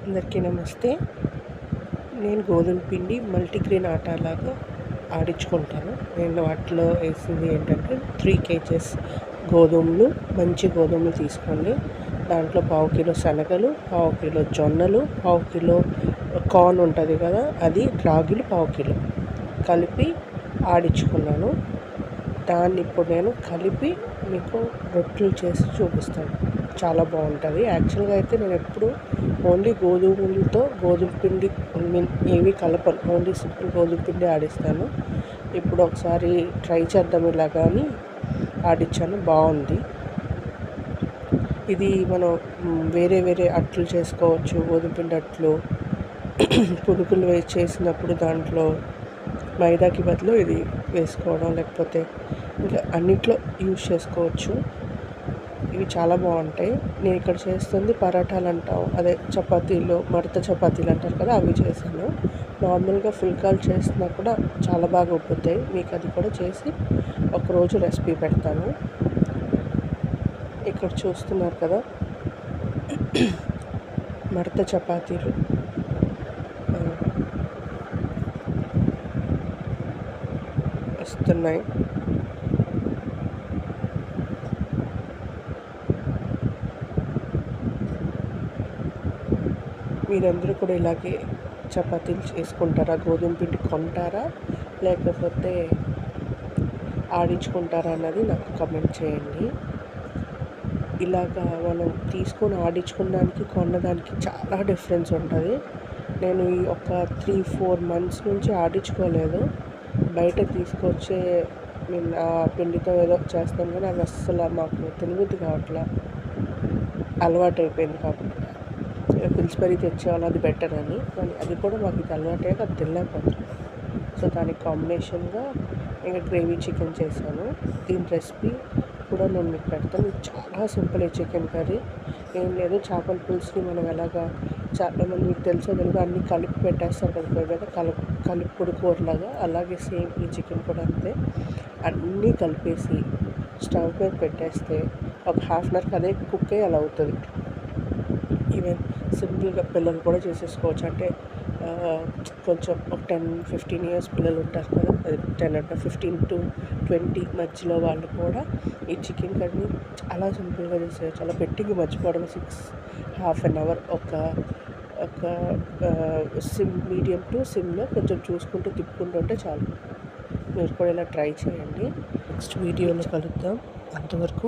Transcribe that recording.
అందరికీ నమస్తే. నేను గోధుమ పిండి మల్టీగ్రెయిన్ ఆటాలాగా ఆడించుకుంటాను. నేను వాటిలో వేసింది ఏంటంటే 3 కేజెస్ గోధుమలు, మంచి గోధుమలు తీసుకోండి. దాంట్లో పావు కిలో శనగలు, పావు కిలో జొన్నలు, పావు కిలో కార్న్ ఉంటుంది కదా, అది రాగులు పావు కిలో కలిపి ఆడించుకున్నాను. దాన్ని ఇప్పుడు నేను కలిపి మీకు రొట్టెలు చేసి చూపిస్తాను. చాలా బాగుంటుంది. యాక్చువల్గా అయితే నేను ఎప్పుడు ఓన్లీ గోధుమలతో గోధుమ పిండి ఏవి కలపను, ఓన్లీ సింపుల్ గోధుమ పిండి ఆడిస్తాను. ఇప్పుడు ఒకసారి ట్రై చేద్దాం ఇలా కానీ ఆడించాను, బాగుంది. ఇది మనం వేరే వేరే అట్లు చేసుకోవచ్చు. గోధుమ పిండి అట్లు పునుకులు చేసినప్పుడు దాంట్లో మైదాకి బదులు ఇది వేసుకోవడం, లేకపోతే ఇంకా అన్నిట్లో యూజ్ చేసుకోవచ్చు. ఇవి చాలా బాగుంటాయి. నేను ఇక్కడ చేస్తుంది పరాటాలు అంటాం, అదే చపాతీలు, మడత చపాతీలు అంటారు కదా, అవి చేశాను. నార్మల్గా ఫుల్కాలు చేసినా కూడా చాలా బాగా ఉబ్బుతాయి. మీకు అది కూడా చేసి ఒకరోజు రెసిపీ పెడతాను. ఇక్కడ చూస్తున్నారు కదా మడత చపాతీలు. వస్తున్నాయి. మీరందరూ కూడా ఇలాగే చపాతీలు చేసుకుంటారా? గోధుమ పిండి కొంటారా లేకపోతే ఆడించుకుంటారా అన్నది నాకు కమెంట్ చేయండి. ఇలాగా మనం తీసుకొని ఆడించుకోవడానికి కొన్నదానికి చాలా డిఫరెన్స్ ఉంటుంది. నేను ఈ ఒక 3-4 months నుంచి ఆడించుకోలేదు. బయట తీసుకొచ్చే నేను ఆ పిండితో ఏదో చేస్తాను కానీ అది అస్సలు మాకు తెలియదు కావట్లా, అలవాటు అయిపోయింది. కాబట్టి పిలిచిపరి తెచ్చేవాళ్ళు అది బెటర్ అని, కానీ అది కూడా మాకు ఇది అలవాటే, అది తినలేకపోతుంది. సో దానికి కాంబినేషన్గా ఇంకా గ్రేవీ చికెన్ చేశాను. దీని రెసిపీ కూడా నేను మీకు పెడతాను. ఇది చాలా సింపుల్. ఈ చికెన్ కర్రీ ఏం లేదు. చేపల పులుసుని మనం ఎలాగా చాలామంది మీకు తెలుసో తెలుగు అన్నీ కలిపి పెట్టేస్తారు కదా పొయ్యి మీద, కలిపుడు కూరలాగా, అలాగే సేమ్ ఈ చికెన్ కూడా అంతే. అన్నీ కలిపేసి స్టవ్ మీద పెట్టేస్తే ఒక 1/2 hour అదే కుక్ అయ్యి అలా అవుతుంది. ఈవెన్ సింపుల్గా పిల్లలు కూడా చేసేసుకోవచ్చు. అంటే కొంచెం ఒక 10-15 years పిల్లలు ఉంటారు కదా, 10 అంటే 15 to 20 మధ్యలో వాళ్ళు కూడా ఈ చికెన్ కర్రీ చాలా సింపుల్గా చేసేయచ్చు. అలా పెట్టి మర్చిపోవడం 1/2 hour ఒక మీడియం టు సిమ్లో కొంచెం చూసుకుంటూ తిప్పుకుంటూ ఉంటే చాలు. మీరు కూడా ఇలా ట్రై చేయండి. నెక్స్ట్ వీడియోలో కలుద్దాం. అంతవరకు